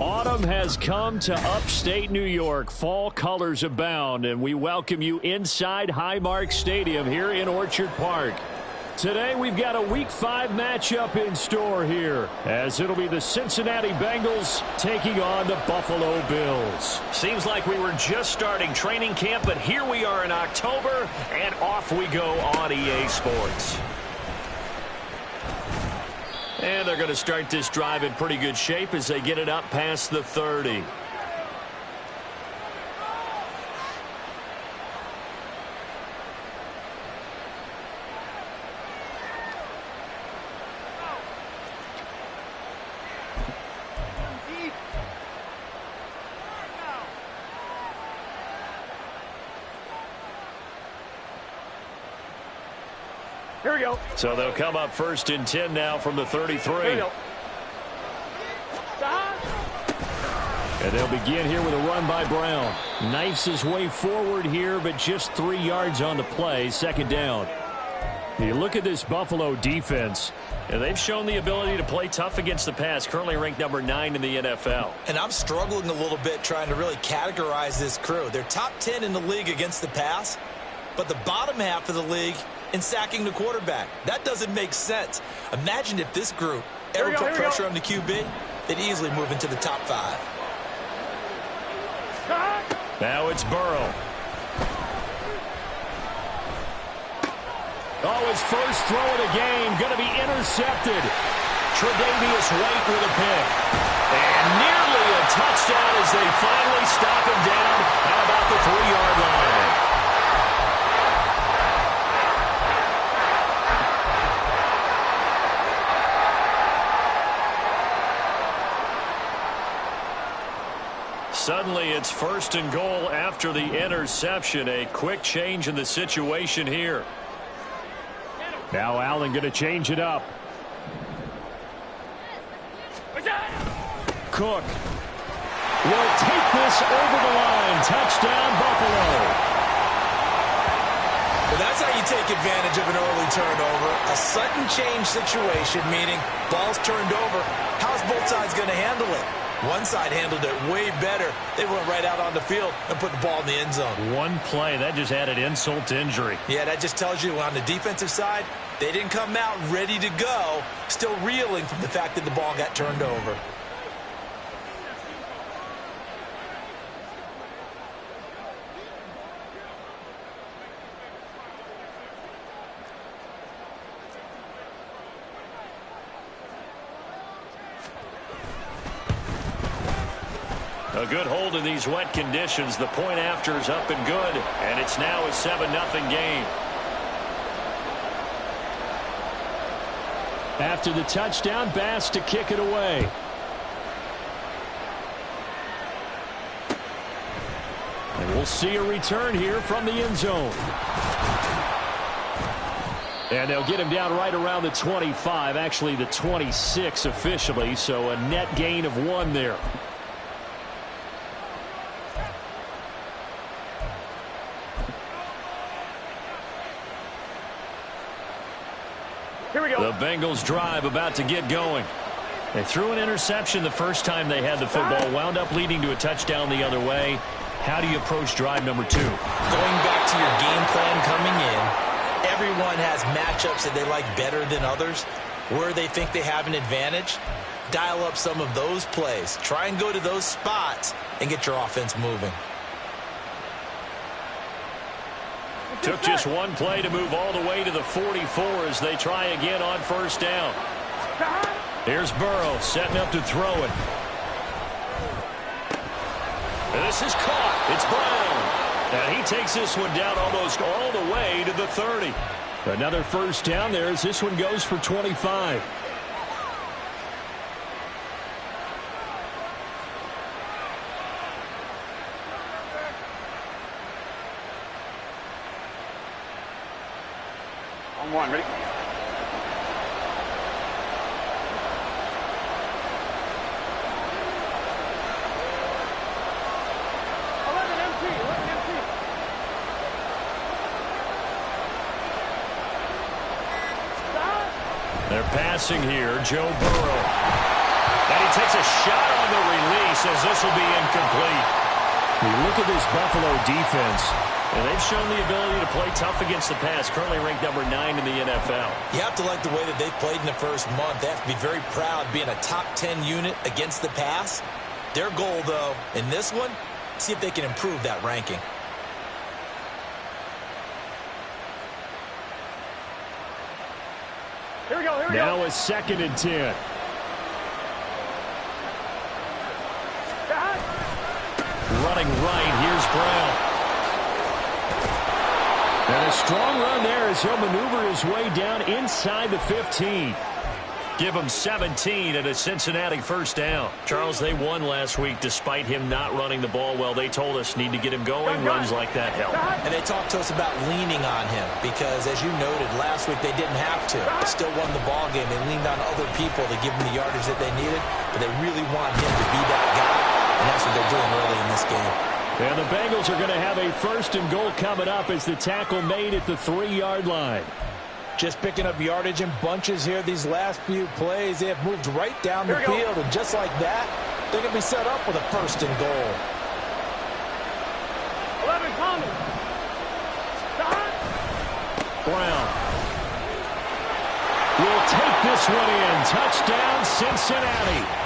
Autumn has come to upstate New York. Fall colors abound, and we welcome you inside Highmark Stadium here in Orchard Park. Today, we've got a Week 5 matchup in store here, as it'll be the Cincinnati Bengals taking on the Buffalo Bills. Seems like we were just starting training camp, but here we are in October, and off we go on EA Sports. And they're going to start this drive in pretty good shape as they get it up past the 30. Here we go. So they'll come up 1st and 10 now from the 33. Here we go. And they'll begin here with a run by Brown. Knifes his way forward here, but just 3 yards on the play. 2nd down. You look at this Buffalo defense, and they've shown the ability to play tough against the pass, currently ranked number 9 in the NFL. And I'm struggling a little bit trying to really categorize this crew. They're top 10 in the league against the pass, but the bottom half of the league in sacking the quarterback. That doesn't make sense. Imagine if this group ever put pressure on the QB, they'd easily move into the top 5. Now it's Burrow. Oh, his first throw of the game going to be intercepted. Tre'Davious White with a pick. And nearly a touchdown as they finally stop him down at about the 3-yard line. Suddenly, it's 1st and goal after the interception. A quick change in the situation here. Now Allen going to change it up. Cook will take this over the line. Touchdown, Buffalo. Well, that's how you take advantage of an early turnover. A sudden change situation, meaning ball's turned over. How's both sides going to handle it? One side handled it way better. They went right out on the field and put the ball in the end zone. One play, that just added insult to injury. Yeah, that just tells you on the defensive side, they didn't come out ready to go, still reeling from the fact that the ball got turned over. A good hold in these wet conditions. The point after is up and good, and it's now a 7-0 game. After the touchdown, Bass to kick it away. And we'll see a return here from the end zone. And they'll get him down right around the 25, actually the 26 officially, so a net gain of 1 there. Here we go. The Bengals drive about to get going. They threw an interception the first time they had the football, wound up leading to a touchdown the other way. How do you approach drive number 2? Going back to your game plan coming in, everyone has matchups that they like better than others. Where they think they have an advantage, dial up some of those plays. Try and go to those spots and get your offense moving. Took just one play to move all the way to the 44 as they try again on 1st down. Here's Burrow setting up to throw it. This is caught. It's Brown. And he takes this one down almost all the way to the 30. Another 1st down there as this one goes for 25. On 1, ready? They're passing here. Joe Burrow. And he takes a shot on the release as this will be incomplete. You look at this Buffalo defense, and they've shown the ability to play tough against the pass, currently ranked number 9 in the NFL. You have to like the way that they've played in the first month. They have to be very proud being a top 10 unit against the pass. Their goal, though, in this one, see if they can improve that ranking. Here we go, here we now go. Now a 2nd and 10. Running right, here's Brown. And a strong run there as he'll maneuver his way down inside the 15. Give him 17 and a Cincinnati first down. Charles, they won last week despite him not running the ball well. They told us need to get him going. Runs like that help. And they talked to us about leaning on him because, as you noted, last week they didn't have to. They still won the ball game. They leaned on other people to give them the yardage that they needed, but they really want him to be that guy, and that's what they're doing early in this game. And the Bengals are going to have a 1st and goal coming up as the tackle made at the 3-yard line. Just picking up yardage in bunches here these last few plays. They have moved right down the field, and just like that, they're going to be set up with a 1st and goal. 11 coming. Brown will take this one in. Touchdown, Cincinnati.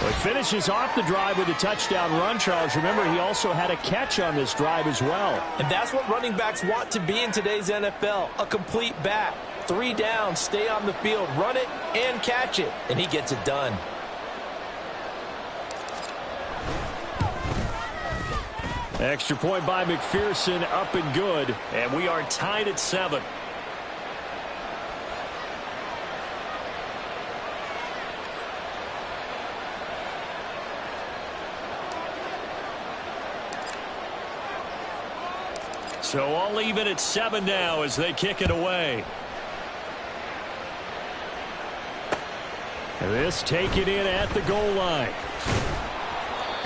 Well, he finishes off the drive with a touchdown run, Charles. Remember, he also had a catch on this drive as well. And that's what running backs want to be in today's NFL, a complete back. 3 down, stay on the field, run it, and catch it. And he gets it done. Extra point by McPherson, up and good. And we are tied at 7. So I'll leave it at 7 now as they kick it away. This taken in at the goal line.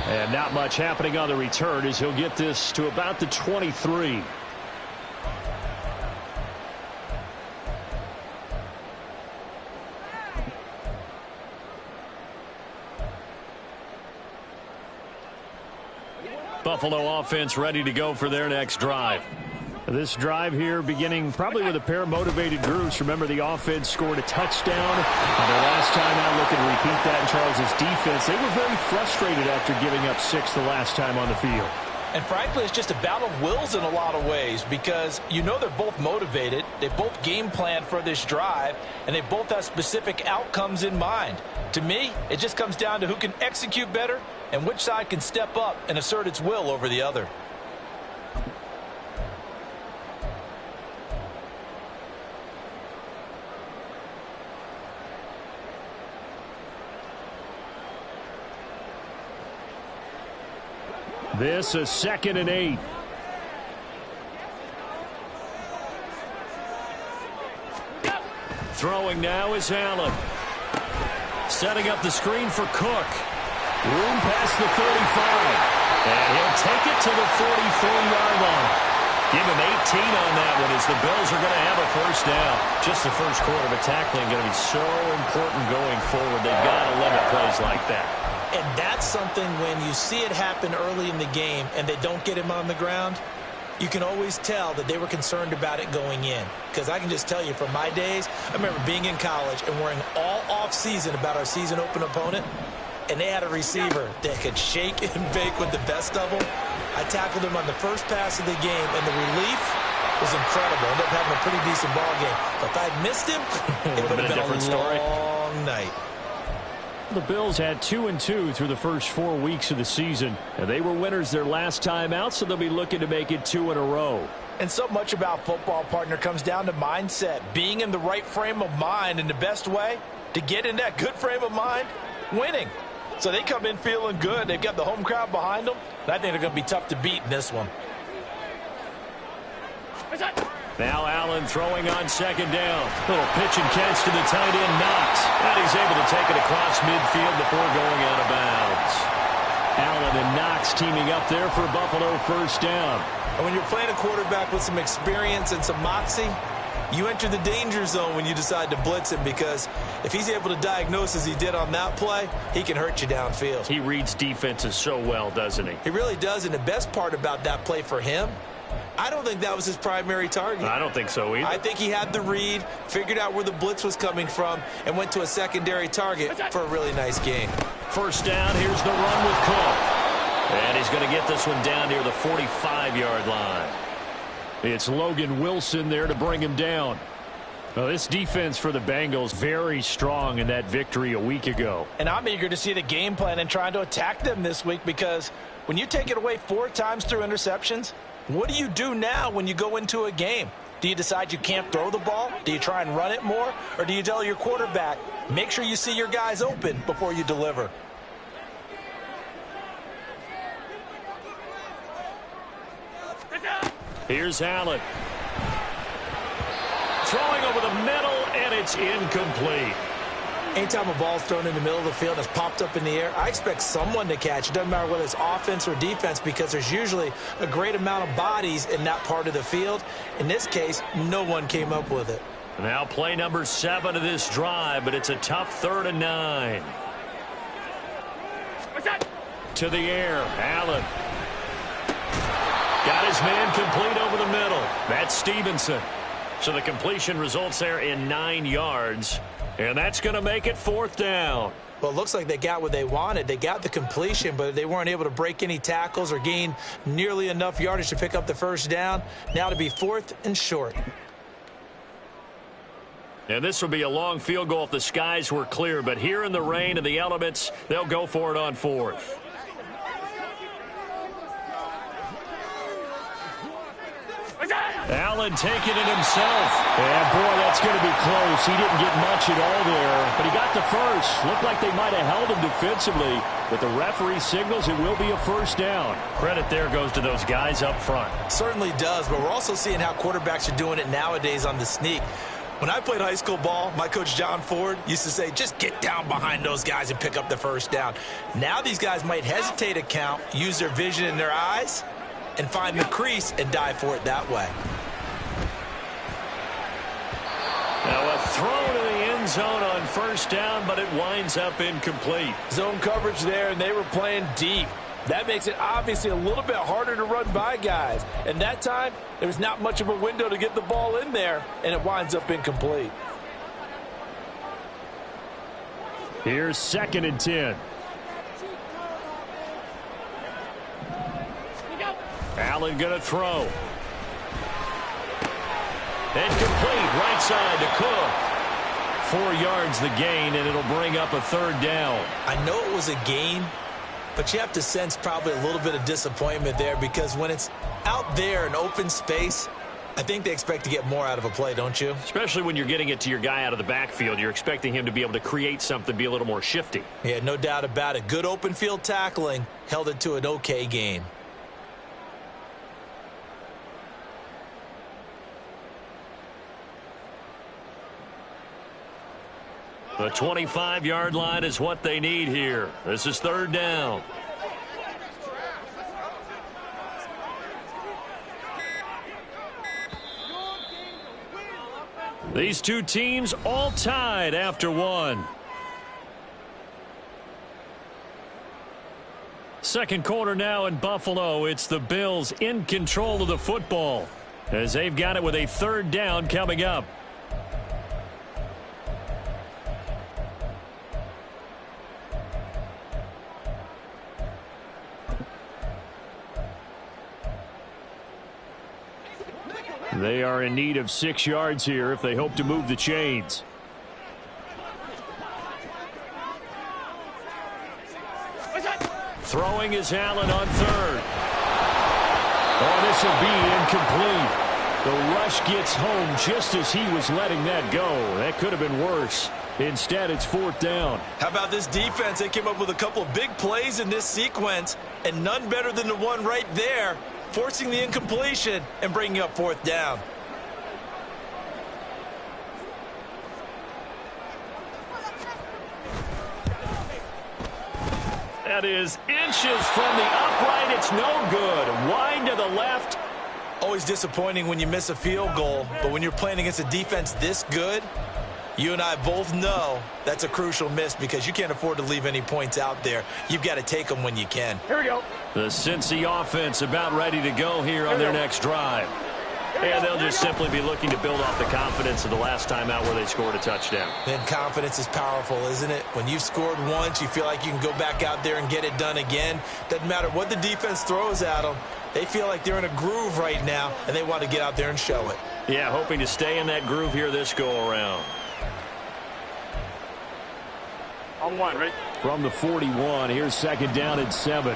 And not much happening on the return as he'll get this to about the 23. Buffalo offense ready to go for their next drive. This drive here beginning probably with a pair of motivated groups. Remember, the offense scored a touchdown. And their last time out, looking to repeat that in Charles's defense. They were very frustrated after giving up 6 the last time on the field. And frankly, it's just a battle of wills in a lot of ways because you know they're both motivated. They both game planned for this drive, and they both have specific outcomes in mind. To me, it just comes down to who can execute better and which side can step up and assert its will over the other. This is 2nd and 8. Throwing now is Allen. Setting up the screen for Cook. Room past the 35. And he'll take it to the 43-yard line. Give him 18 on that one as the Bills are going to have a first down. Just the first quarter of tackling going to be so important going forward. They've got to limit plays like that. And that's something when you see it happen early in the game and they don't get him on the ground, you can always tell that they were concerned about it going in. Because I can just tell you from my days, I remember being in college and worrying all off-season about our season open opponent, and they had a receiver that could shake and bake with the best of them. I tackled him on the first pass of the game, and the relief was incredible. Ended up having a pretty decent ball game. But if I'd missed him, it would have been a different story. Long night. The Bills had 2-2 through the first 4 weeks of the season. And they were winners their last time out, so they'll be looking to make it 2 in a row. And so much about football, partner, comes down to mindset. Being in the right frame of mind, and the best way to get in that good frame of mind, winning. So they come in feeling good. They've got the home crowd behind them. And I think they're going to be tough to beat in this one. Now Allen throwing on 2nd down. Little pitch and catch to the tight end, Knox. And he's able to take it across midfield before going out of bounds. Allen and Knox teaming up there for Buffalo first down. And when you're playing a quarterback with some experience and some moxie, You enter the danger zone when you decide to blitz him, because if he's able to diagnose as he did on that play, he can hurt you downfield. He reads defenses so well, doesn't he? He really does, and the best part about that play for him, I don't think that was his primary target. I don't think so either. I think he had the read, figured out where the blitz was coming from, and went to a secondary target for a really nice gain. First down, here's the run with Cook. And he's going to get this one down near the 45-yard line. It's Logan Wilson there to bring him down. Well, this defense for the Bengals very strong in that victory a week ago. And I'm eager to see the game plan and trying to attack them this week, because when you take it away 4 times through interceptions, what do you do now when you go into a game? Do you decide you can't throw the ball? Do you try and run it more? Or do you tell your quarterback, make sure you see your guys open before you deliver? Here's Allen. Throwing over the middle, and it's incomplete. Anytime a ball's thrown in the middle of the field and it's popped up in the air, I expect someone to catch. It doesn't matter whether it's offense or defense, because there's usually a great amount of bodies in that part of the field. In this case, no one came up with it. Now play number 7 of this drive, but it's a tough 3rd and 9. To the air, Allen. Got his man complete over the middle. That's Stevenson. So the completion results there in 9 yards. And that's going to make it 4th down. Well, it looks like they got what they wanted. They got the completion, but they weren't able to break any tackles or gain nearly enough yardage to pick up the first down. Now to be 4th and short. And this will be a long field goal if the skies were clear. But here in the rain and the elements, they'll go for it on 4th. Allen taking it himself. And, boy, that's going to be close. He didn't get much at all there, but he got the first. Looked like they might have held him defensively, but the referee signals it will be a first down. Credit there goes to those guys up front. Certainly does, but we're also seeing how quarterbacks are doing it nowadays on the sneak. When I played high school ball, my coach John Ford used to say, just get down behind those guys and pick up the first down. Now these guys might hesitate to count, use their vision in their eyes, and find the crease and dive for it that way. Now a throw to the end zone on first down, but it winds up incomplete. Zone coverage there, and they were playing deep. That makes it obviously a little bit harder to run by guys. And that time, there was not much of a window to get the ball in there, and it winds up incomplete. Here's 2nd and 10. Allen going to throw. Incomplete, right side to Cook. 4 yards the gain, and it'll bring up a 3rd down. I know it was a gain, but you have to sense probably a little bit of disappointment there, because when it's out there in open space, I think they expect to get more out of a play, don't you? Especially when you're getting it to your guy out of the backfield. You're expecting him to be able to create something, be a little more shifty. Yeah, no doubt about it. Good open field tackling held it to an okay gain. The 25-yard line is what they need here. This is 3rd down. These two teams all tied after 1. Second quarter now in Buffalo. It's the Bills in control of the football as they've got it with a 3rd down coming up. They are in need of 6 yards here if they hope to move the chains. Throwing is Allen on 3rd. Oh, this will be incomplete. The rush gets home just as he was letting that go. That could have been worse. Instead, it's 4th down. How about this defense? They came up with a couple of big plays in this sequence, and none better than the one right there, forcing the incompletion and bringing up 4th down. That is inches from the upright. It's no good. Wind to the left. Always disappointing when you miss a field goal, but when you're playing against a defense this good, you and I both know that's a crucial miss because you can't afford to leave any points out there. You've got to take them when you can. Here we go. The Cincy offense about ready to go here on their next drive. And they'll just simply be looking to build off the confidence of the last time out where they scored a touchdown. And confidence is powerful, isn't it? When you've scored once, you feel like you can go back out there and get it done again. Doesn't matter what the defense throws at them. They feel like they're in a groove right now, and they want to get out there and show it. Yeah, hoping to stay in that groove here this go-around. On one, ready? From the 41, here's 2nd down and 7.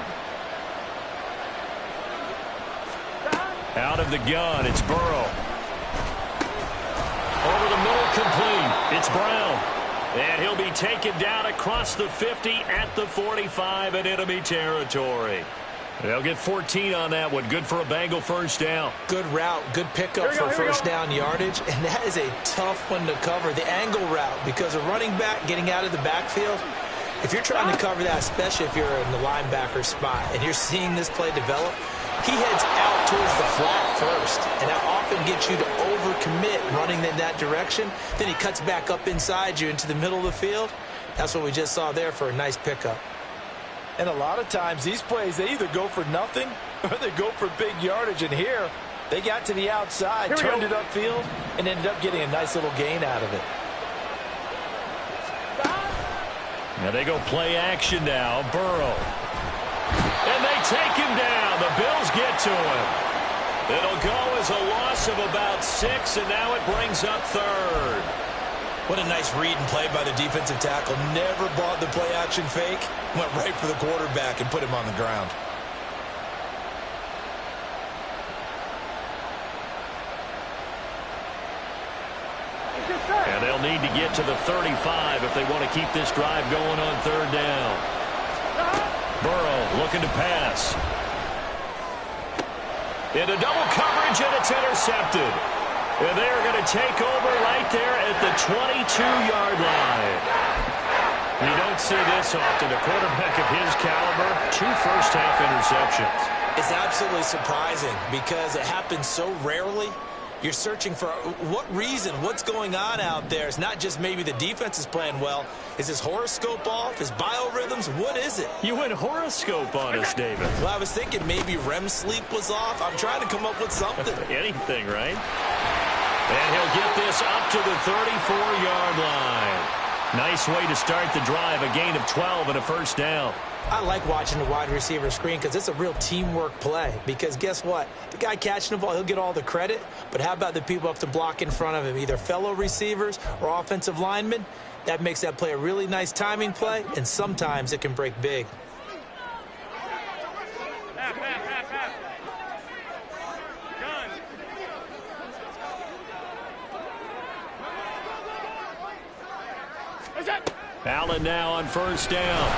Out of the gun, it's Burrow. Over the middle, complete. It's Brown. And he'll be taken down across the 50 at the 45 in enemy territory. They'll get 14 on that one. Good for a Bengal first down. Good route, good pickup for first down yardage, and that is a tough one to cover, the angle route, because a running back getting out of the backfield, if you're trying to cover that, especially if you're in the linebacker spot, and you're seeing this play develop, he heads out towards the flat first, and that often gets you to overcommit running in that direction. Then he cuts back up inside you into the middle of the field. That's what we just saw there for a nice pickup. And a lot of times these plays, they either go for nothing or they go for big yardage. And here, they got to the outside, turned it upfield, and ended up getting a nice little gain out of it. Now they go play action now. Burrow. And they take him down. The Bills get to him. It'll go as a loss of about 6, and now it brings up 3rd. What a nice read and play by the defensive tackle. Never bought the play-action fake. Went right for the quarterback and put him on the ground. And they'll need to get to the 35 if they want to keep this drive going on 3rd down. Burrow looking to pass. Into double coverage, and it's intercepted. And they are going to take over right there at the 22-yard line. You don't see this often. A quarterback of his caliber, 2 first-half interceptions. It's absolutely surprising because it happens so rarely. You're searching for what reason, what's going on out there. It's not just maybe the defense is playing well. Is his horoscope off? His biorhythms? What is it? You went horoscope on us, David. Well, I was thinking maybe REM sleep was off. I'm trying to come up with something. Anything, right? And he'll get this up to the 34-yard line. Nice way to start the drive, a gain of 12 and a first down. I like watching the wide receiver screen because it's a real teamwork play. Because guess what? The guy catching the ball, he'll get all the credit. But how about the people up to block in front of him, either fellow receivers or offensive linemen? That makes that play a really nice timing play, and sometimes it can break big. Allen now on first down.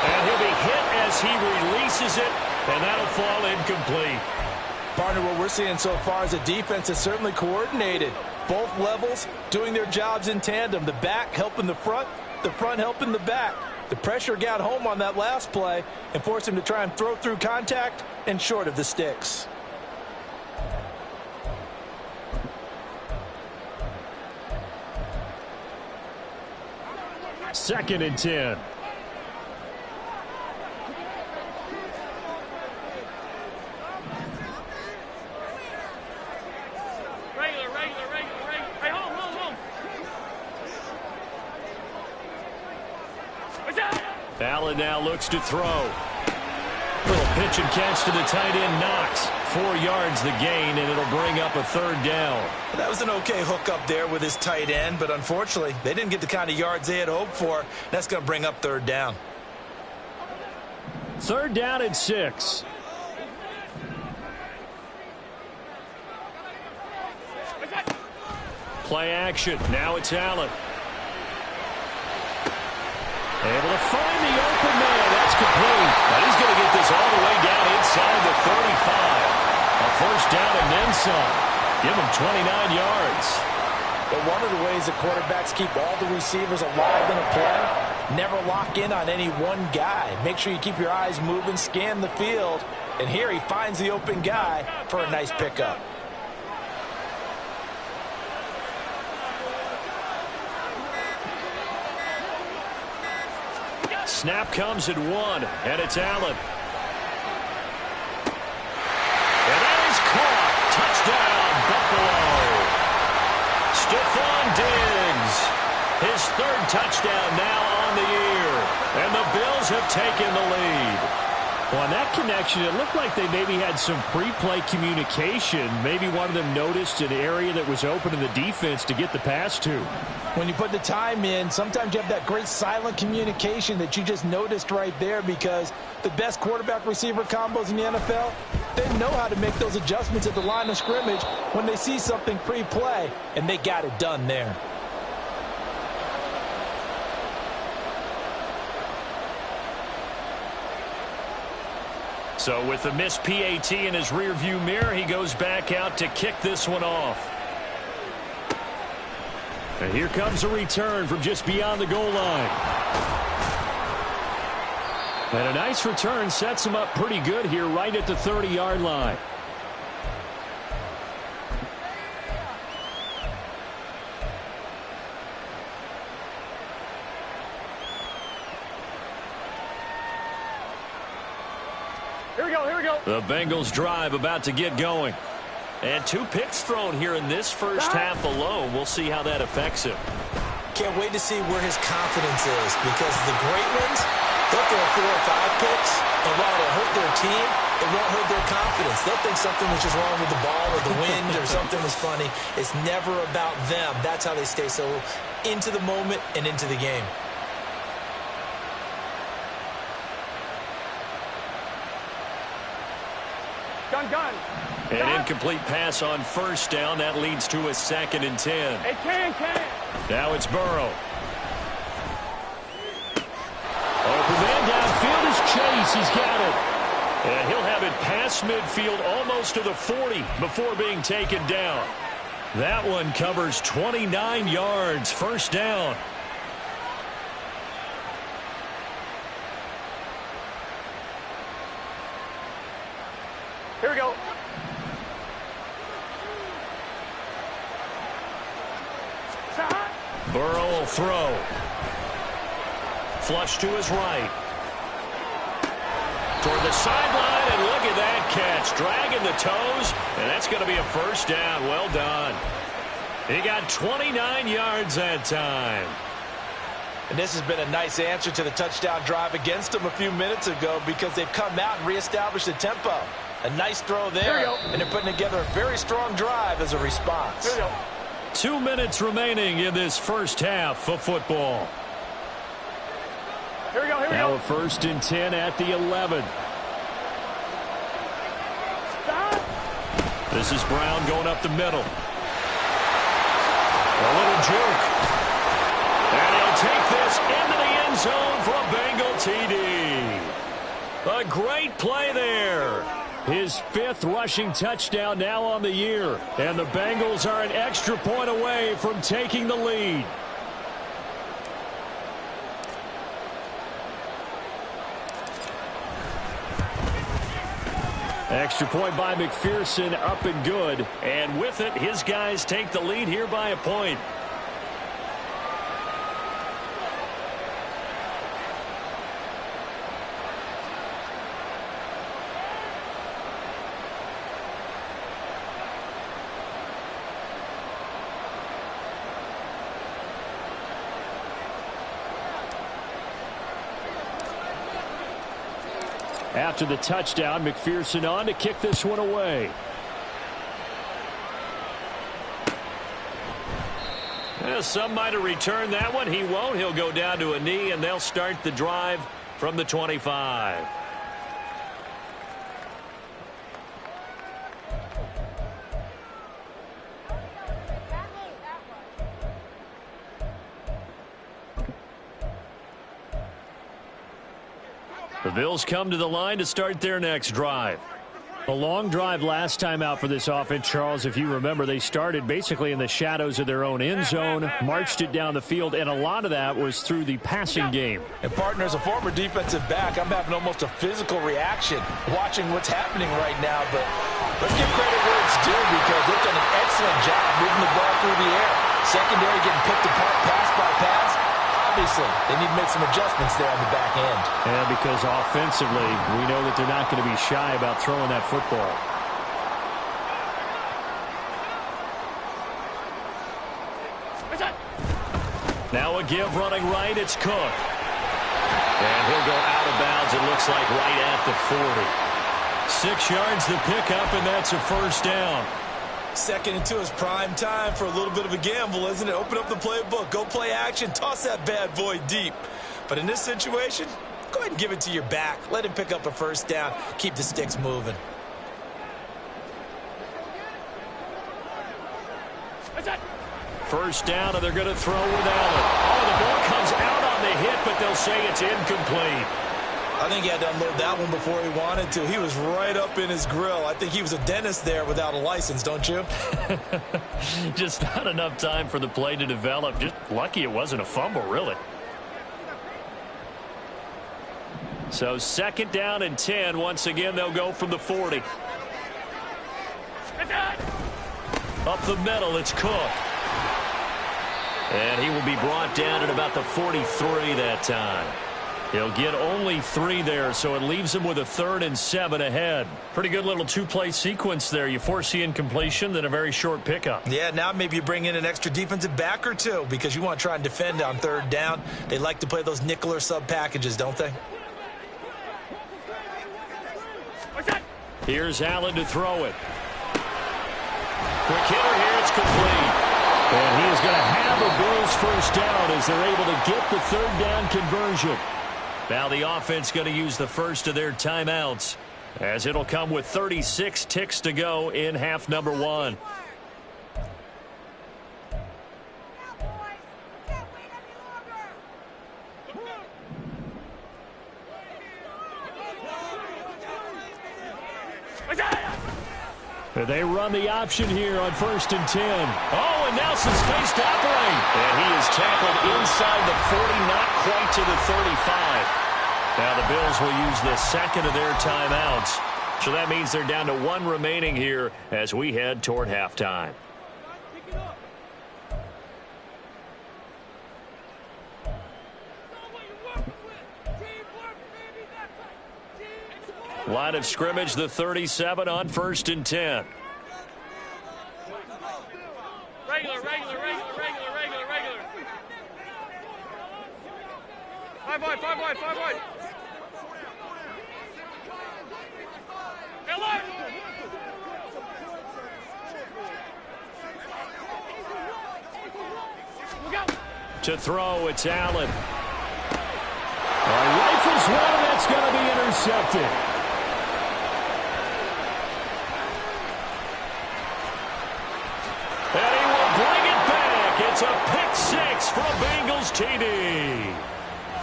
And he'll be hit as he releases it, and that'll fall incomplete. Partner, what we're seeing so far is a defense that's certainly coordinated. Both levels doing their jobs in tandem. The back helping the front helping the back. The pressure got home on that last play and forced him to try and throw through contact and short of the sticks. Second and 10. Hey, home. Allen now looks to throw. Little pitch and catch to the tight end, Knox. 4 yards the gain, and it'll bring up a 3rd down. That was an okay hook up there with his tight end, but unfortunately, they didn't get the kind of yards they had hoped for. That's going to bring up 3rd down. 3rd down and 6. Play action. Now it's Allen. Able to find the open man. That's complete. But he's going to get this all the way down inside the 35. A first down and then some. Give him 29 yards. But one of the ways the quarterbacks keep all the receivers alive in a play, never lock in on any one guy. Make sure you keep your eyes moving, scan the field, And here he finds the open guy for a nice pickup. Snap comes at 1, and it's Allen. And that is caught. Touchdown, Buffalo. Stephon Diggs, his 3rd touchdown now on the year. And the Bills have taken the lead. Well, on that connection, it looked like they maybe had some pre-play communication. Maybe one of them noticed an area that was open in the defense to get the pass to. When you put the time in, sometimes you have that great silent communication that you just noticed right there, because the best quarterback-receiver combos in the NFL, they know how to make those adjustments at the line of scrimmage when they see something pre-play, and they got it done there. So with the missed PAT in his rearview mirror, he goes back out to kick this one off. And here comes a return from just beyond the goal line. And a nice return sets him up pretty good here right at the 30-yard line. Here we go. The Bengals drive about to get going. And 2 picks thrown here in this first half alone. We'll see how that affects him. Can't wait to see where his confidence is, because the great ones, they'll throw 4 or 5 picks, and while it'll hurt their team, it won't hurt their confidence. They'll think something was just wrong with the ball or the wind or something was funny. It's never about them. That's how they stay so into the moment and into the game. Gun. An incomplete pass on first down. That leads to a 2nd and 10. Hey, can. Now it's Burrow. Open man downfield is Chase. He's got it. And he'll have it past midfield almost to the 40 before being taken down. That one covers 29 yards. First down. Here we go. Burrow will throw. Flush to his right. Toward the sideline, and look at that catch. Dragging the toes, and that's going to be a first down. Well done. He got 29 yards that time. And this has been a nice answer to the touchdown drive against them a few minutes ago, because they've come out and reestablished the tempo. A nice throw there, and they're putting together a very strong drive as a response. Here we go. 2 minutes remaining in this first half of football. Here we go. Now a 1st and 10 at the 11. This is Brown going up the middle. A little juke. And he'll take this into the end zone for a Bengal TD. A great play there. His 5th rushing touchdown now on the year. And the Bengals are an extra point away from taking the lead. Extra point by McPherson, up and good. And with it, his guys take the lead here by a point. After the touchdown, McPherson on to kick this one away. Well, some might have returned that one. He won't. He'll go down to a knee, and they'll start the drive from the 25. The Bills come to the line to start their next drive. A long drive last time out for this offense, Charles. If you remember, they started basically in the shadows of their own end zone, marched it down the field, and a lot of that was through the passing game. And, partner, as a former defensive back, I'm having almost a physical reaction watching what's happening right now. But let's give credit where it's due because they've done an excellent job moving the ball through the air. Secondary getting picked apart pass by pass. Obviously, they need to make some adjustments there on the back end. And because offensively, we know that they're not going to be shy about throwing that football. Now a give running right, it's Cook. And he'll go out of bounds, it looks like right at the 40. 6 yards the pickup, and that's a first down. Second and 2 is prime time for a little bit of a gamble, isn't it? Open up the playbook, go play action, toss that bad boy deep. But in this situation, go ahead and give it to your back. Let him pick up a first down. Keep the sticks moving. First down, and they're going to throw with Allen. Oh, the ball comes out on the hit, but they'll say it's incomplete. I think he had to unload that one before he wanted to. He was right up in his grill. I think he was a dentist there without a license, don't you? Just not enough time for the play to develop. Just lucky it wasn't a fumble, really. So second down and 10. Once again, they'll go from the 40. Up the middle, it's Cook. And he will be brought down at about the 43 that time. He'll get only 3 there, so it leaves him with a 3rd and 7 ahead. Pretty good little 2-play sequence there. You force the incompletion, then a very short pickup. Yeah, now maybe you bring in an extra defensive back or 2 because you want to try and defend on 3rd down. They like to play those nickel or sub packages, don't they? Here's Allen to throw it. Quick hitter here, it's complete. And he is going to have a Bills first down as they're able to get the 3rd down conversion. Now the offense going to use the first of their timeouts as it'll come with 36 ticks to go in half number 1. They run the option here on 1st and 10. Oh, and now some space to operate. And he is tackled inside the 40, not quite to the 35. Now the Bills will use the second of their timeouts. So that means they're down to 1 remaining here as we head toward halftime. Line of scrimmage, the 37 on 1st and 10. Regular. 5 wide. To throw, it's Allen. Rifles one, that's going to be intercepted. And he will bring it back. It's a pick 6 from Bengals TD.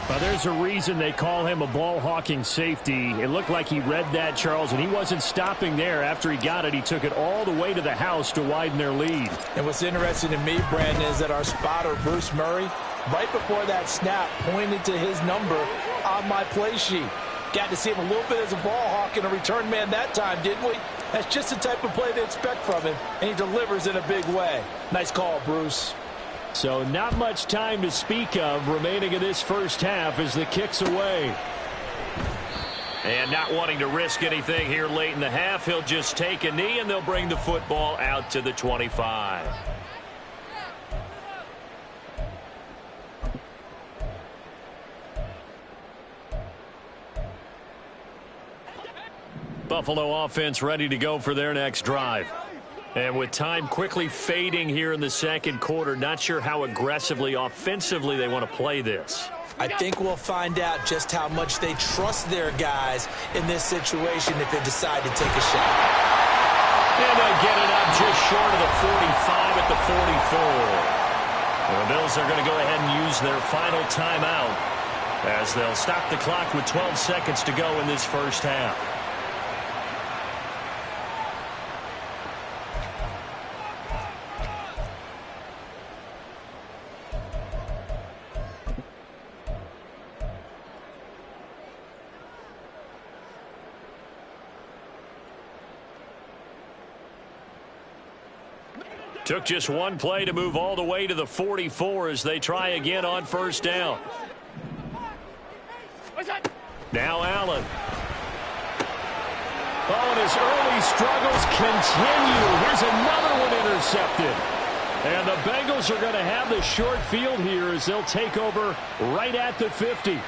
Well, there's a reason they call him a ball-hawking safety. It looked like he read that, Charles, and he wasn't stopping there. After he got it, he took it all the way to the house to widen their lead. And what's interesting to me, Brandon, is that our spotter, Bruce Murray, right before that snap, pointed to his number on my play sheet. Got to see him a little bit as a ball hawk and a return man that time, didn't we? That's just the type of play they expect from him, and he delivers in a big way. Nice call, Bruce. So not much time to speak of remaining in this first half as the kick's away. And not wanting to risk anything here late in the half, he'll just take a knee, and they'll bring the football out to the 25. Buffalo offense ready to go for their next drive. And with time quickly fading here in the second quarter, not sure how aggressively, offensively they want to play this. I think we'll find out just how much they trust their guys in this situation if they decide to take a shot. And they get it up just short of the 45 at the 44. And the Bills are going to go ahead and use their final timeout as they'll stop the clock with 12 seconds to go in this first half. Took just one play to move all the way to the 44 as they try again on first down. Now Allen. Oh, and his early struggles continue. Here's another one intercepted. And the Bengals are going to have the short field here as they'll take over right at the 50.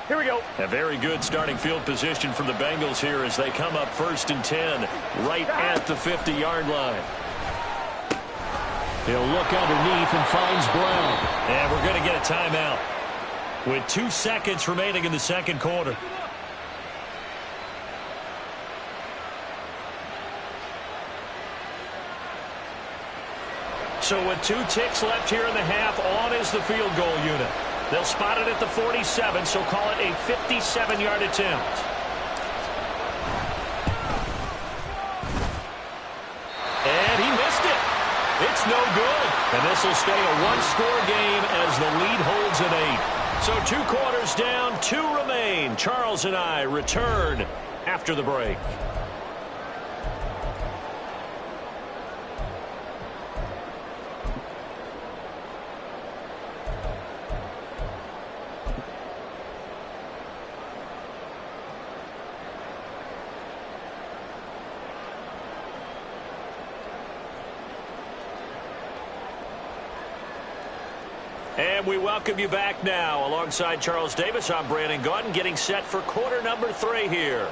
Here we go. A very good starting field position for the Bengals here as they come up 1st and 10 right at the 50-yard line. He'll look underneath and finds Brown. And we're going to get a timeout with 2 seconds remaining in the second quarter. So with 2 ticks left here in the half, on is the field goal unit. They'll spot it at the 47, so call it a 57-yard attempt. And he missed it. It's no good. And this will stay a one-score game as the lead holds at 8. So 2 quarters down, 2 remain. Charles and I return after the break. And we welcome you back now. Alongside Charles Davis, I'm Brandon Gaudin, getting set for quarter number 3 here.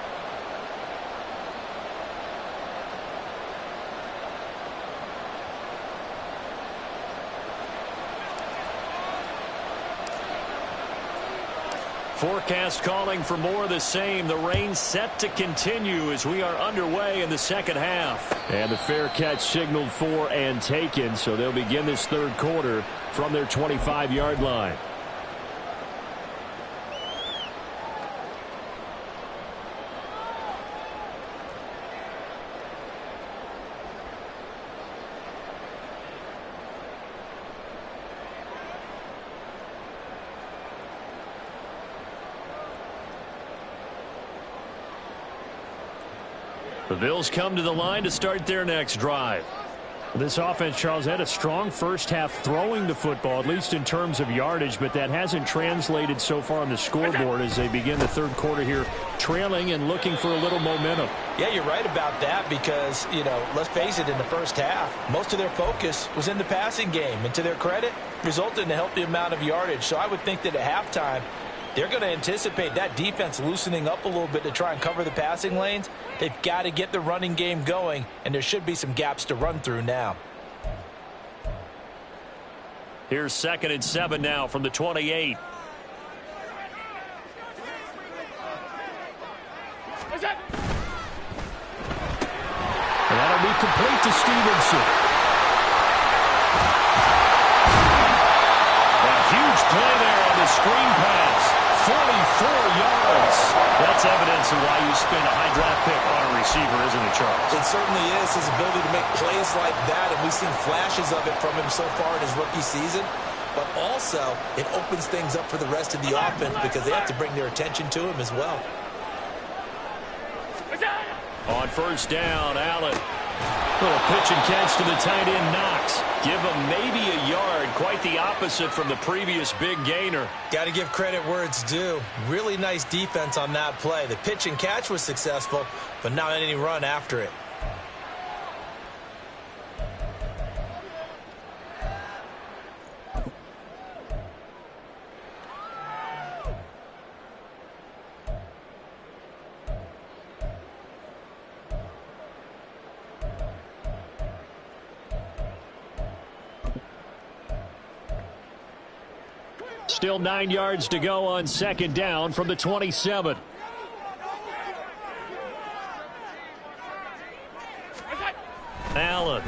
Forecast calling for more of the same. The rain set to continue as we are underway in the second half. And the fair catch signaled for and taken, so they'll begin this third quarter from their 25-yard line. The Bills come to the line to start their next drive. This offense, Charles, had a strong first half throwing the football, at least in terms of yardage, but that hasn't translated so far on the scoreboard as they begin the third quarter here, trailing and looking for a little momentum. Yeah, you're right about that because, let's face it, in the first half, most of their focus was in the passing game. And to their credit, resulted in a healthy amount of yardage. So I would think that at halftime, they're going to anticipate that defense loosening up a little bit to try and cover the passing lanes. They've got to get the running game going, and there should be some gaps to run through now. Here's 2nd and 7 now from the 28. And that'll be complete to Stevenson. A huge play there on the screen pass. 44 yards. That's evidence of why you spend a high draft pick on a receiver, isn't it, Charles? It certainly is. His ability to make plays like that, and we've seen flashes of it from him so far in his rookie season. But also, it opens things up for the rest of the offense because they have to bring their attention to him as well. On first down, Allen. Little pitch and catch to the tight end, Knox. Give him maybe a yard. Quite the opposite from the previous big gainer. Got to give credit where it's due. Really nice defense on that play. The pitch and catch was successful, but not any run after it. Still 9 yards to go on second down from the 27. Allen.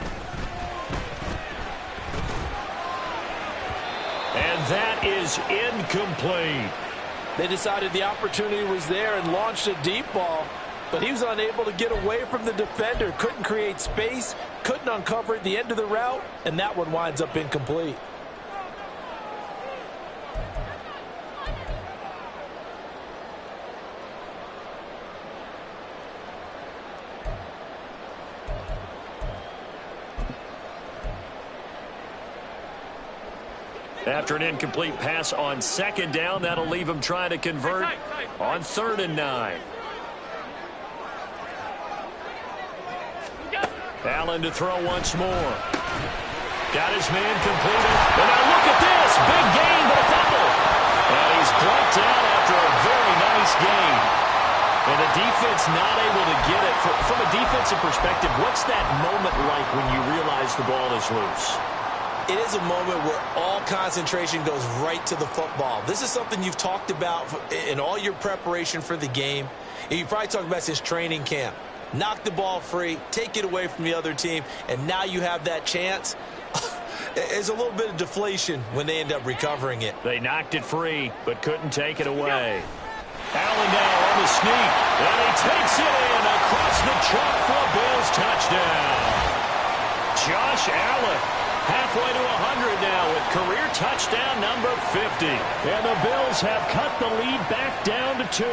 And that is incomplete. They decided the opportunity was there and launched a deep ball, but he was unable to get away from the defender, couldn't create space, couldn't uncover at the end of the route, and that one winds up incomplete. After an incomplete pass on second down, that'll leave him trying to convert on 3rd and 9. Allen to throw once more. Got his man completed. And now look at this. Big gain, but a fumble. And he's brought down after a very nice gain. And the defense not able to get it. From a defensive perspective, what's that moment like when you realize the ball is loose? It is a moment where all concentration goes right to the football. This is something you've talked about in all your preparation for the game. And you probably talked about since training camp. Knock the ball free, take it away from the other team, and now you have that chance. There's a little bit of deflation when they end up recovering it. They knocked it free, but couldn't take it away. Allen now on the sneak, and he takes it in across the chalk for a Bills touchdown. Josh Allen. Halfway to 100 now with career touchdown number 50. And the Bills have cut the lead back down to 2.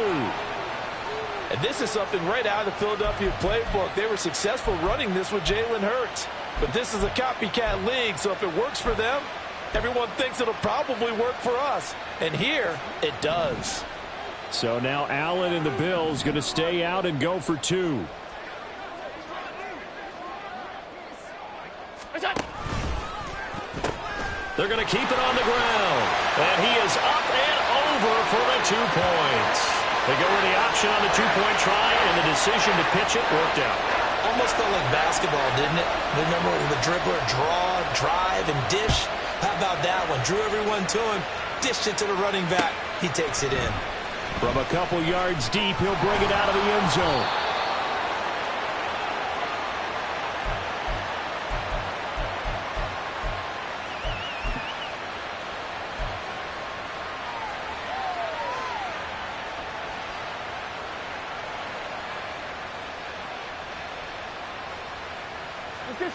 And this is something right out of the Philadelphia playbook. They were successful running this with Jalen Hurts. But this is a copycat league, so if it works for them, everyone thinks it'll probably work for us. And here, it does. So now Allen and the Bills going to stay out and go for 2. They're going to keep it on the ground. And he is up and over for the 2 points. They go with the option on the 2-point try, and the decision to pitch it worked out. Almost felt like basketball, didn't it? Remember the dribbler draw, drive, and dish? How about that one? Drew everyone to him, dished it to the running back. He takes it in. From a couple yards deep, he'll bring it out of the end zone.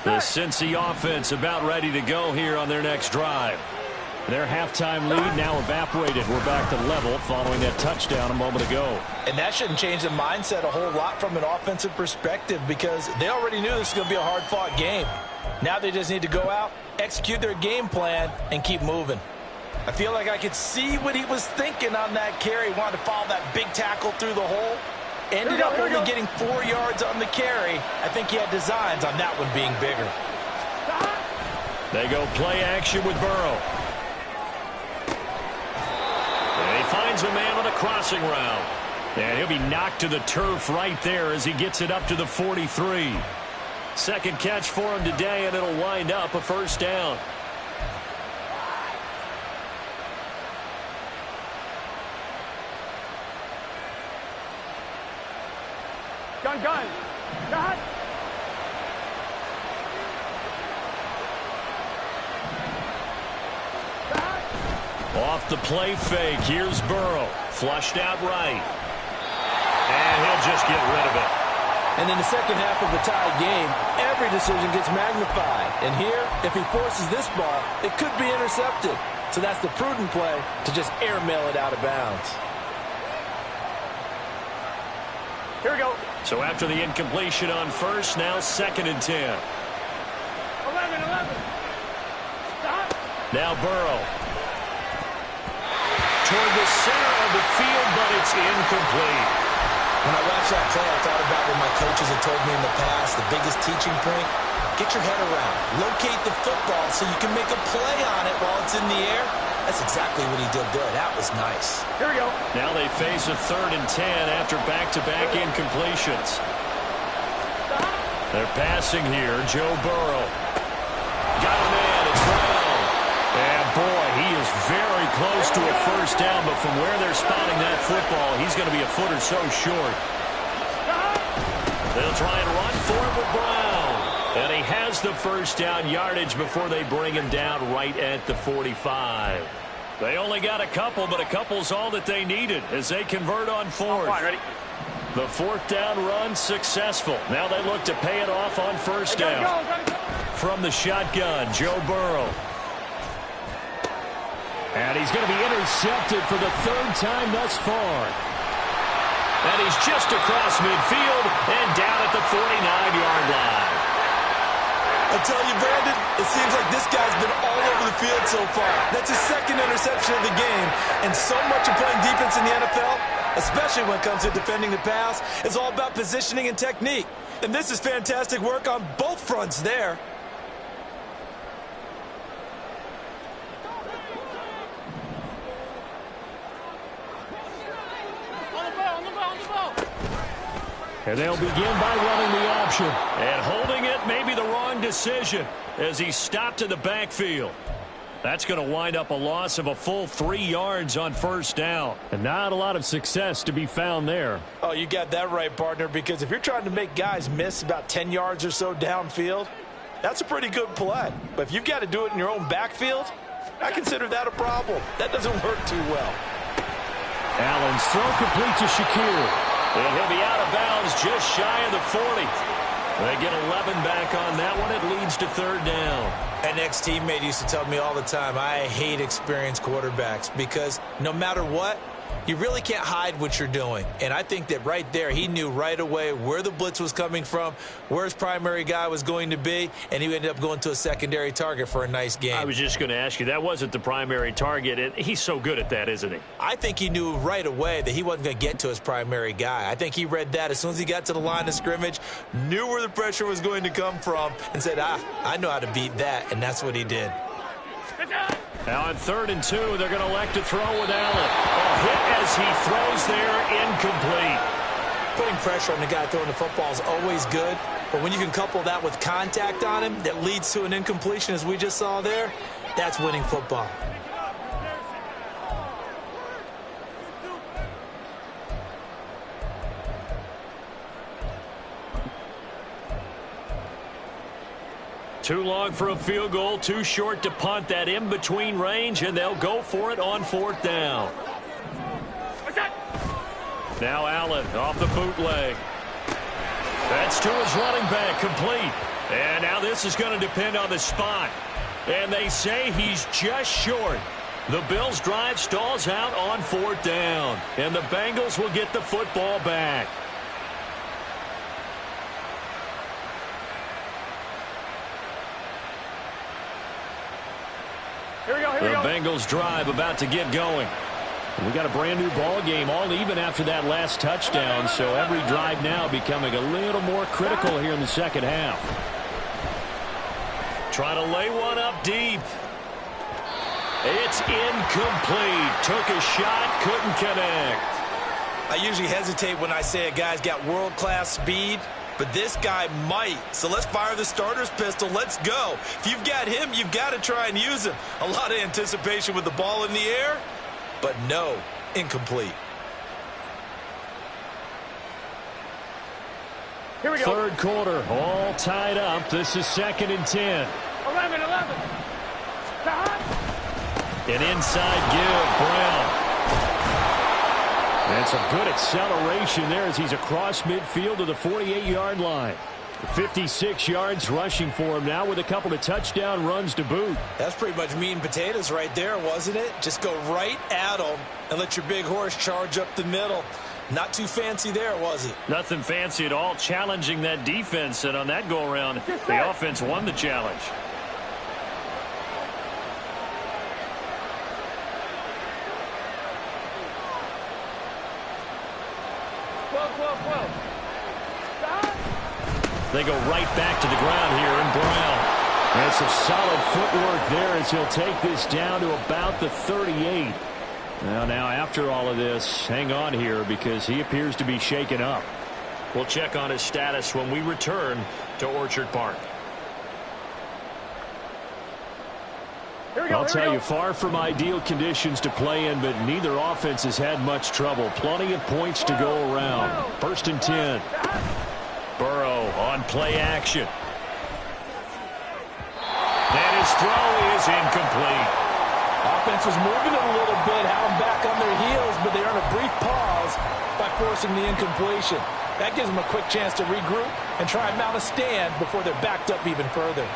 The Cincy offense about ready to go here on their next drive. Their halftime lead now evaporated. We're back to level following that touchdown a moment ago. And that shouldn't change the mindset a whole lot from an offensive perspective because they already knew this was going to be a hard-fought game. Now they just need to go out, execute their game plan, and keep moving. I feel like I could see what he was thinking on that carry. He wanted to follow that big tackle through the hole. Ended up only getting 4 yards on the carry. I think he had designs on that one being bigger. They go play action with Burrow. And he finds a man on a crossing route. And he'll be knocked to the turf right there as he gets it up to the 43. Second catch for him today, and it'll wind up a first down. Gun. Got. Off the play fake, here's Burrow. Flushed out right. And he'll just get rid of it. And in the second half of the tied game, every decision gets magnified. And here, if he forces this ball, it could be intercepted. So that's the prudent play to just airmail it out of bounds. Here we go. So after the incompletion on first, now 2nd and 10. 11. Stop. Now Burrow. Toward the center of the field, but it's incomplete. When I watched that play, I thought about what my coaches had told me in the past. The biggest teaching point, get your head around. Locate the football so you can make a play on it while it's in the air. That's exactly what he did there. That was nice. Here we go. Now they face a 3rd and 10 after back-to-back incompletions. They're passing here. Joe Burrow. Got a man. It's Brown. And boy, he is very close to a first down, but from where they're spotting that football, he's going to be a foot or so short. They'll try and run for it with Brown. And he has the first down yardage before they bring him down right at the 45. They only got a couple, but a couple's all that they needed as they convert on fourth. Ready? The fourth down run successful. Now they look to pay it off on first down. From the shotgun, Joe Burrow. And he's going to be intercepted for the third time thus far. And he's just across midfield and down at the 49-yard line. I tell you, Brandon, it seems like this guy's been all over the field so far. That's his second interception of the game. And so much of playing defense in the NFL, especially when it comes to defending the pass, is all about positioning and technique. And this is fantastic work on both fronts there. And they'll begin by running the option. And holding it may be the wrong decision as he's stopped in the backfield. That's going to wind up a loss of a full 3 yards on first down. And not a lot of success to be found there. Oh, you got that right, partner, because if you're trying to make guys miss about 10 yards or so downfield, that's a pretty good play. But if you've got to do it in your own backfield, I consider that a problem. That doesn't work too well. Allen's throw complete to Shakir. And he'll be out of bounds just shy of the 40. They get 11 back on that one. It leads to third down. An ex-teammate used to tell me all the time, I hate experienced quarterbacks because no matter what, you really can't hide what you're doing. And I think that right there, he knew right away where the blitz was coming from, where his primary guy was going to be, and he ended up going to a secondary target for a nice game. I was just going to ask you, that wasn't the primary target, and he's so good at that, isn't he? I think he knew right away that he wasn't going to get to his primary guy. I think he read that as soon as he got to the line of scrimmage, knew where the pressure was going to come from, and said, I know how to beat that, and that's what he did. Now on 3rd and 2, they're going to elect to throw with Allen. A hit as he throws there, incomplete. Putting pressure on the guy throwing the football is always good, but when you can couple that with contact on him that leads to an incompletion as we just saw there, that's winning football. Too long for a field goal, too short to punt that in-between range, and they'll go for it on 4th down. Now Allen off the bootleg. That's to his running back, complete. And now this is going to depend on the spot. And they say he's just short. The Bills' drive stalls out on 4th down. And the Bengals will get the football back. The Bengals drive about to get going. We got a brand new ball game, all even after that last touchdown, so every drive now becoming a little more critical here in the second half. Trying to lay one up deep. It's incomplete. Took a shot, couldn't connect. I usually hesitate when I say a guy's got world-class speed, but this guy might. So let's fire the starter's pistol. Let's go. If you've got him, you've got to try and use him. A lot of anticipation with the ball in the air, but no, incomplete. Here we go. Third quarter, all tied up. This is 2nd and 10. 11. An inside give, Brown. And some good acceleration there as he's across midfield to the 48-yard line. 56 yards rushing for him now with a couple of touchdown runs to boot. That's pretty much meat and potatoes right there, wasn't it? Just go right at him and let your big horse charge up the middle. Not too fancy there, was it? Nothing fancy at all, challenging that defense. And on that go-around, the offense won the challenge. They go right back to the ground here in Brown. And some solid footwork there as he'll take this down to about the 38. Now after all of this, hang on here because he appears to be shaken up. We'll check on his status when we return to Orchard Park. I'll tell you, far from ideal conditions to play in, but neither offense has had much trouble. Plenty of points to go around. 1st and 10. Burrow on play action. And his throw is incomplete. Offense was moving it a little bit, had them back on their heels, but they earned a brief pause by forcing the incompletion. That gives them a quick chance to regroup and try and mount a stand before they're backed up even further.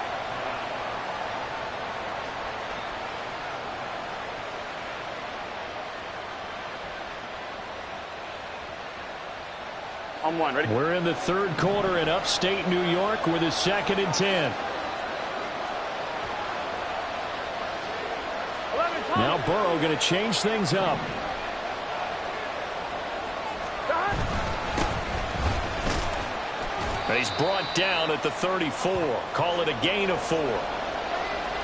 On one, ready? We're in the third quarter in upstate New York with a 2nd and 10. Now Burrow going to change things up. And he's brought down at the 34. Call it a gain of 4.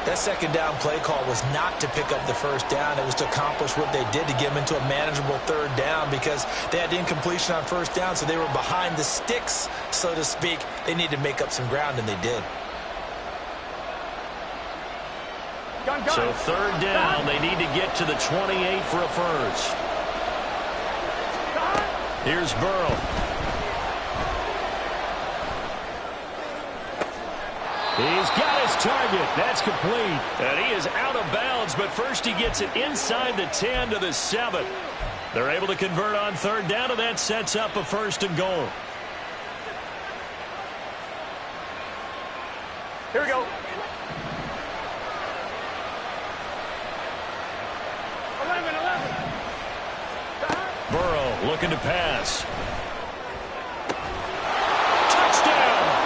That second down play call was not to pick up the first down. It was to accomplish what they did to get them into a manageable third down because they had incompletion on first down, so they were behind the sticks, so to speak. They needed to make up some ground, and they did. So third down, they need to get to the 28 for a first. Here's Burrow. He's got his target. That's complete. And he is out of bounds, but first he gets it inside the 10 to the 7. They're able to convert on third down, and that sets up a 1st and goal. Here we go. 11. Burrow looking to pass. Touchdown!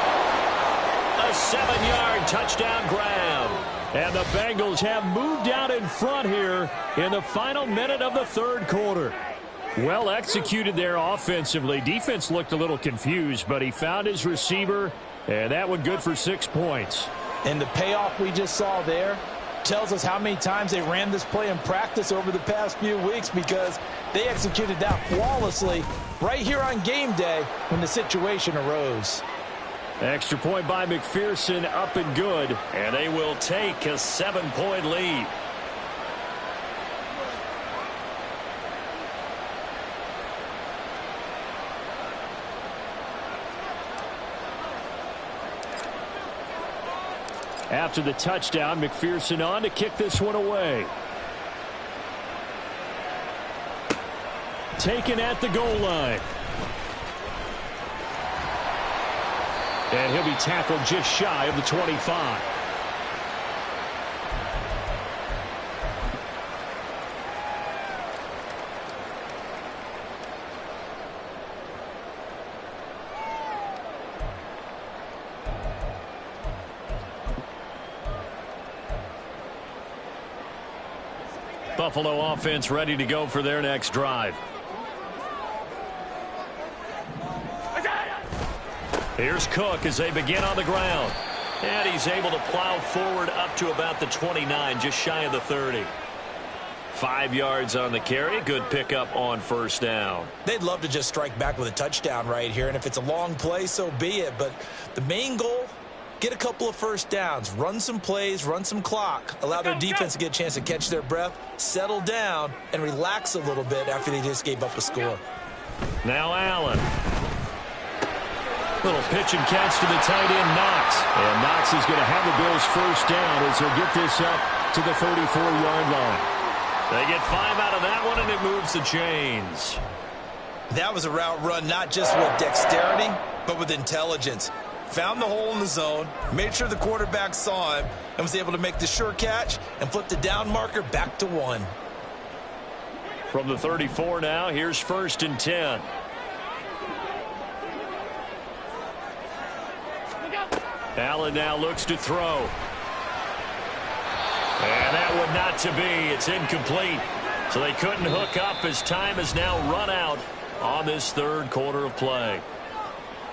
A 7-yard touchdown grab. And the Bengals have moved out in front here in the final minute of the third quarter. Well executed there offensively. Defense looked a little confused, but he found his receiver, and that one good for 6 points. And the payoff we just saw there tells us how many times they ran this play in practice over the past few weeks, because they executed that flawlessly right here on game day when the situation arose. Extra point by McPherson, up and good, and they will take a 7-point lead. After the touchdown, McPherson on to kick this one away. Taken at the goal line. And he'll be tackled just shy of the 25. Buffalo offense ready to go for their next drive. Here's Cook as they begin on the ground. And he's able to plow forward up to about the 29, just shy of the 30. 5 yards on the carry. Good pickup on first down. They'd love to just strike back with a touchdown right here, and if it's a long play, so be it. But the main goal, get a couple of first downs, run some plays, run some clock, allow their defense to get a chance to catch their breath, settle down, and relax a little bit after they just gave up a score. Now Allen. Little pitch and catch to the tight end, Knox. And Knox is going to have the Bills first down as he'll get this up to the 34-yard line. They get 5 out of that one, and it moves the chains. That was a route run not just with dexterity, but with intelligence. Found the hole in the zone, made sure the quarterback saw him, and was able to make the sure catch and flip the down marker back to 1. From the 34 now, here's 1st and 10. Allen now looks to throw. And that one not to be. It's incomplete. So they couldn't hook up as time has now run out on this third quarter of play.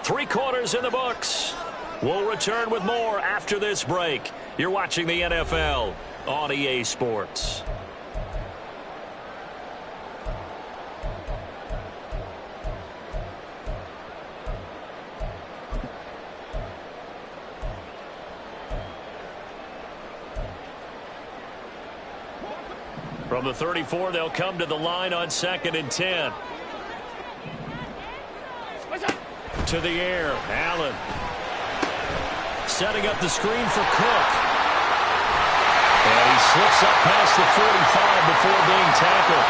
3 quarters in the books. We'll return with more after this break. You're watching the NFL on EA Sports. From the 34, they'll come to the line on 2nd and 10. To the air, Allen. Setting up the screen for Cook. And he slips up past the 45 before being tackled.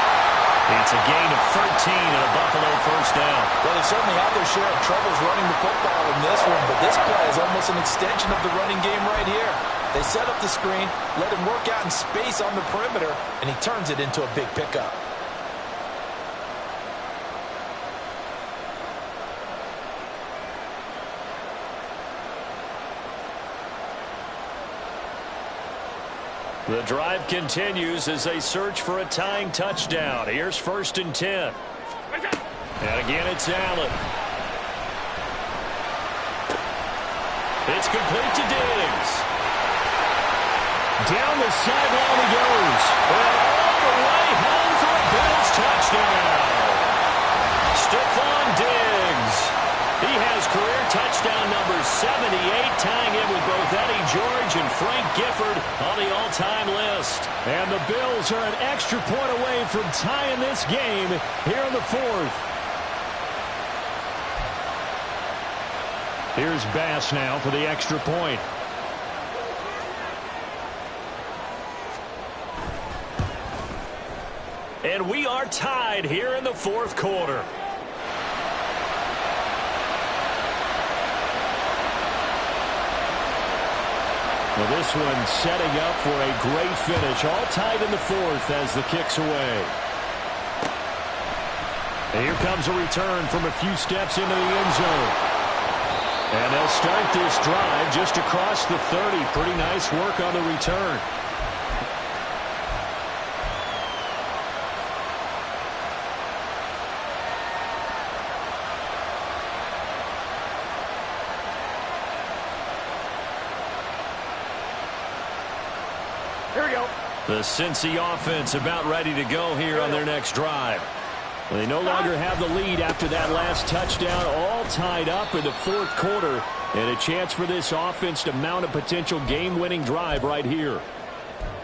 It's a gain of 13 and a Buffalo first down. Well, they certainly had their share of troubles running the football in this one, but this play is almost an extension of the running game right here. They set up the screen, let him work out in space on the perimeter, and he turns it into a big pickup. The drive continues as they search for a tying touchdown. Here's 1st and 10. And again, it's Allen. It's complete to Diggs. Down the sideline he goes. And all the way home for a Bills touchdown. Stephon Diggs. He has career touchdown number 78, tying in with both Eddie George and Frank Gifford on the all-time list. And the Bills are an extra point away from tying this game here in the 4th. Here's Bass now for the extra point. And we are tied here in the 4th quarter. Well, this one setting up for a great finish. All tied in the 4th as the kick's away. And here comes a return from a few steps into the end zone. And they'll start this drive just across the 30. Pretty nice work on the return. The Cincy offense about ready to go here on their next drive. They no longer have the lead after that last touchdown, all tied up in the 4th quarter, and a chance for this offense to mount a potential game-winning drive right here.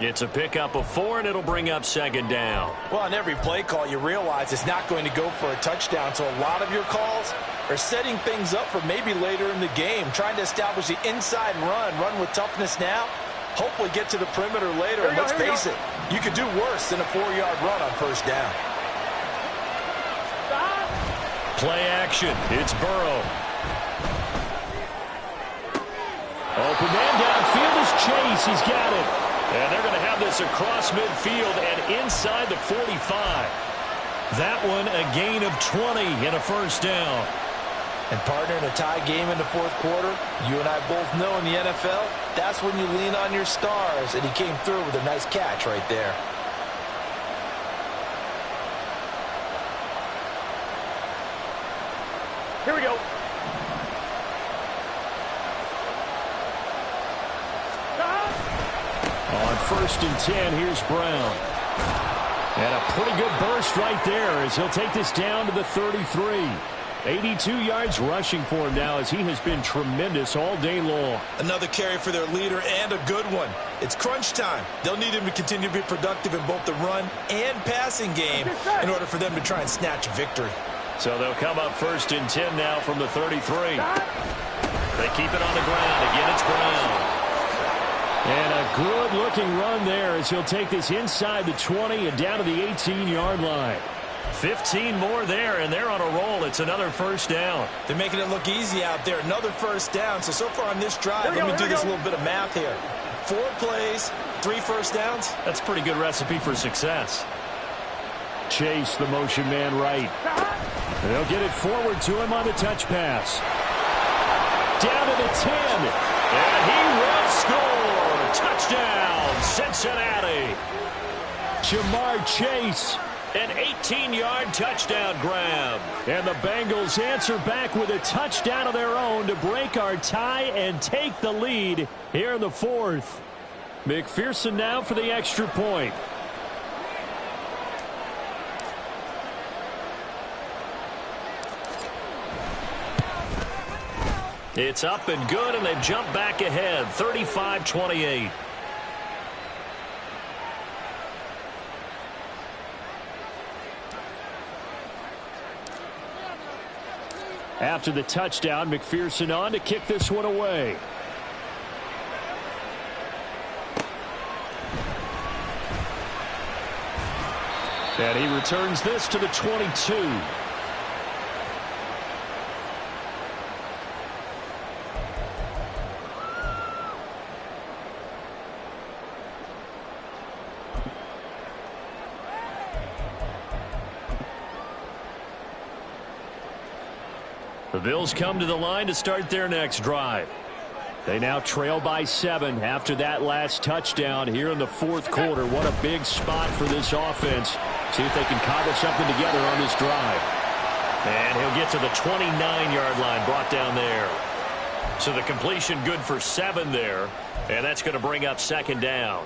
It's a pickup of 4, and it'll bring up 2nd down. Well, on every play call, you realize it's not going to go for a touchdown, so a lot of your calls are setting things up for maybe later in the game, trying to establish the inside run with toughness now. Hopefully get to the perimeter later, and let's face it, you could do worse than a 4-yard run on 1st down. Play action. It's Burrow. Open man downfield is Chase. He's got it. And they're going to have this across midfield and inside the 45. That one a gain of 20 and a 1st down. And partner, in a tie game in the 4th quarter, you and I both know in the NFL, that's when you lean on your stars, and he came through with a nice catch right there. Here we go. On 1st and 10, here's Brown. And a pretty good burst right there as he'll take this down to the 33. 82 yards rushing for him now as he has been tremendous all day long. Another carry for their leader and a good one. It's crunch time. They'll need him to continue to be productive in both the run and passing game in order for them to try and snatch a victory. So they'll come up 1st and 10 now from the 33. They keep it on the ground. Again, it's Brown. And a good-looking run there as he'll take this inside the 20 and down to the 18-yard line. 15 more there, and they're on a roll. It's another 1st down. They're making it look easy out there. Another 1st down. So far on this drive, let me do this little bit of math here. 4 plays, 3 1st downs. That's a pretty good recipe for success. Chase, the motion man right. They'll get it forward to him on the touch pass. Down to the 10. And he will score. Touchdown, Cincinnati. Jamar Chase. An 18-yard touchdown grab. And the Bengals answer back with a touchdown of their own to break our tie and take the lead here in the 4th. McPherson now for the extra point. It's up and good, and they've jumped back ahead, 35-28. After the touchdown, McPherson on to kick this one away. And he returns this to the 22. The Bills come to the line to start their next drive. They now trail by 7 after that last touchdown here in the fourth quarter. What a big spot for this offense. See if they can cobble something together on this drive. And he'll get to the 29-yard line, brought down there. So the completion good for 7 there, and that's going to bring up second down.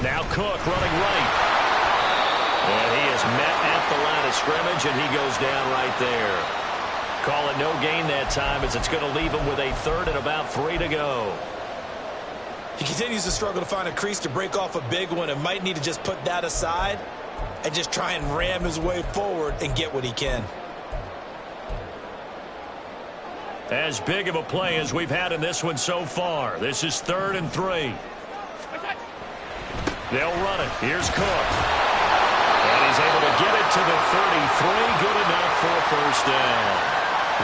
Now Cook running right. And he is met at the line of scrimmage, and he goes down right there. Call it no gain that time, as it's going to leave him with a third and about 3 to go. He continues to struggle to find a crease to break off a big one, and might need to just put that aside and just try and ram his way forward and get what he can. As big of a play as we've had in this one so far. This is 3rd and 3. They'll run it. Here's Cook. And he's able to get it to the 33. Good enough for a first down.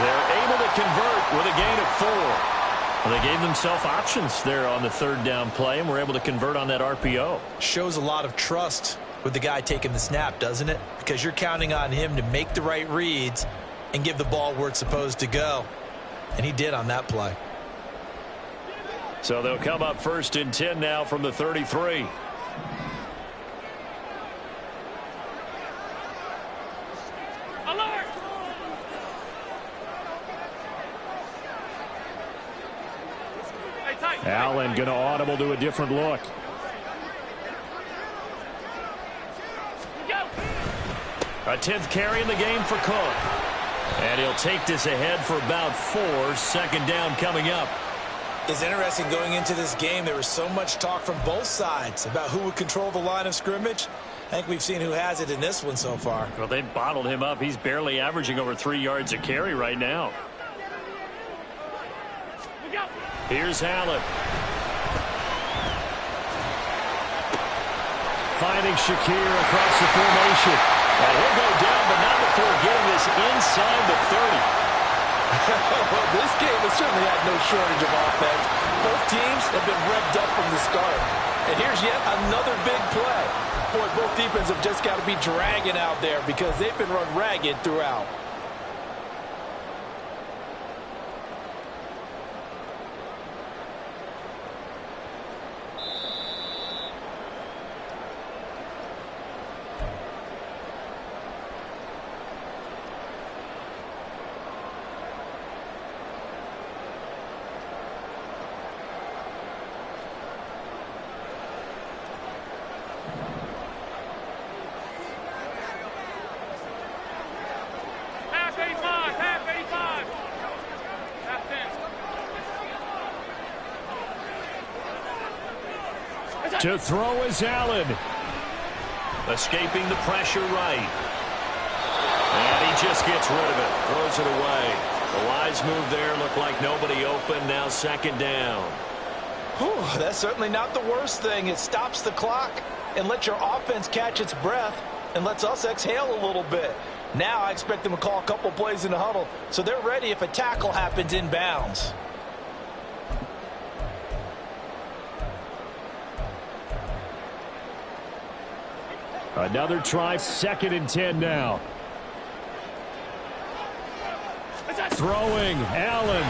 They're able to convert with a gain of 4. Well, they gave themselves options there on the 3rd down play, and were able to convert on that RPO. Shows a lot of trust with the guy taking the snap, doesn't it? Because you're counting on him to make the right reads and give the ball where it's supposed to go. And he did on that play. So they'll come up 1st and 10 now from the 33. Allen going to audible to a different look. A 10th carry in the game for Cook. And he'll take this ahead for about 4. 2nd down coming up. It's interesting going into this game. There was so much talk from both sides about who would control the line of scrimmage. I think we've seen who has it in this one so far. Well, they've bottled him up. He's barely averaging over 3 yards a carry right now. Here's Allen. Finding Shakir across the formation. And he'll go down, but not before getting this inside the 30. Well, this game has certainly had no shortage of offense. Both teams have been revved up from the start. And here's yet another big play. Boy, both defenses have just got to be dragging out there because they've been run ragged throughout. To throw is Allen. Escaping the pressure right. And he just gets rid of it. Throws it away. The wise move there. Looked like nobody open. Now 2nd down. Whew, that's certainly not the worst thing. It stops the clock and lets your offense catch its breath and lets us exhale a little bit. Now I expect them to call a couple plays in the huddle so they're ready if a tackle happens inbounds. Another try, 2nd and 10 now. Throwing, Allen.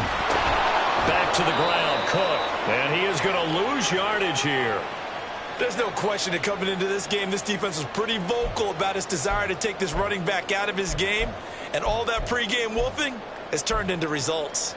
Back to the ground, Cook. And he is going to lose yardage here. There's no question that coming into this game, this defense was pretty vocal about its desire to take this running back out of his game. And all that pregame wolfing has turned into results.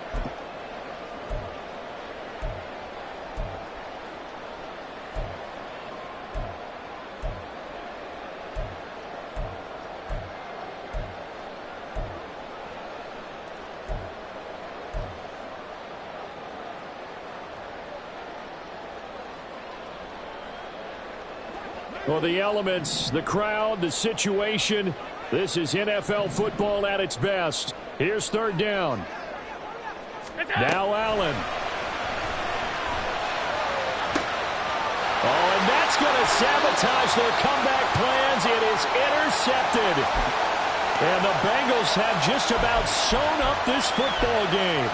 Well, the elements, the crowd, the situation, this is NFL football at its best. Here's third down. Now Allen. Oh, and that's going to sabotage their comeback plans. It is intercepted. And the Bengals have just about sewn up this football game.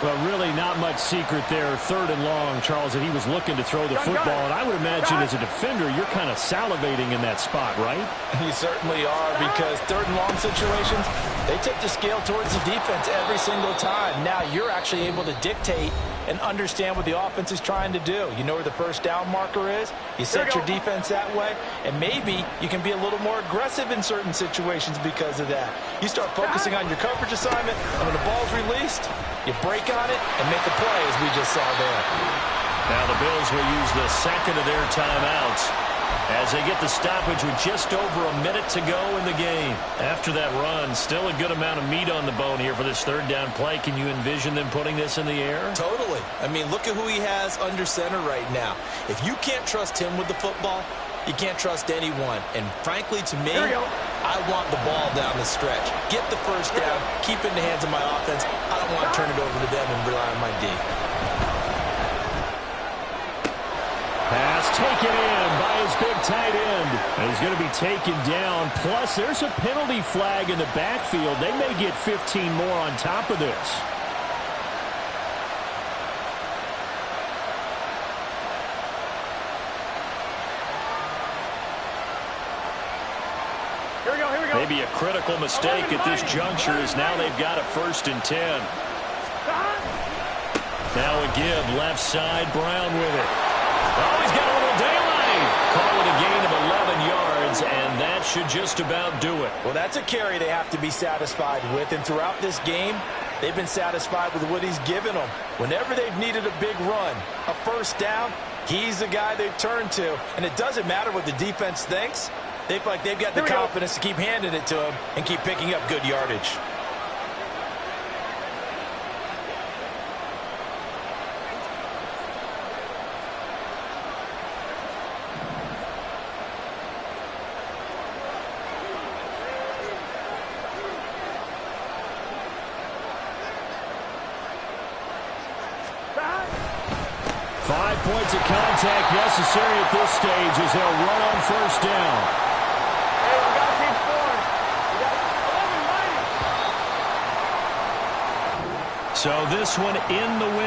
Well, really not much secret there. Third and long, Charles, that he was looking to throw the football. And I would imagine as a defender, you're kind of salivating in that spot, right? You certainly are, because third and long situations, they tip the scale towards the defense every single time. Now you're actually able to dictate and understand what the offense is trying to do. You know where the first down marker is. You set your defense that way, and maybe you can be a little more aggressive in certain situations because of that. You start focusing on your coverage assignment, and when the ball's released, you break on it and make a play, as we just saw there. Now the Bills will use the second of their timeouts as they get the stoppage with just over a minute to go in the game. After that run, still a good amount of meat on the bone here for this third down play. Can you envision them putting this in the air? Totally. I mean, look at who he has under center right now. If you can't trust him with the football, you can't trust anyone. And frankly, to me, I want the ball down the stretch. Get the first down, keep it in the hands of my offense. I don't want to turn it over to them and rely on my D. Pass taken in by his big tight end. And he's going to be taken down. Plus, there's a penalty flag in the backfield. They may get 15 more on top of this. Here we go. Maybe a critical mistake at this juncture as now they've got a 1st and 10. Now a give left side, Brown with it. Oh, he's got a little daylight. Call it a gain of 11 yards, and that should just about do it. Well, that's a carry they have to be satisfied with, and throughout this game, they've been satisfied with what he's given them. Whenever they've needed a big run, a first down, he's the guy they've turned to. And it doesn't matter what the defense thinks. They feel like they've got the confidence to keep handing it to him and keep picking up good yardage. Points of contact necessary at this stage as they'll run on first down. Hey, we got to keep scoring. We got 11 mighty. So this one in the win.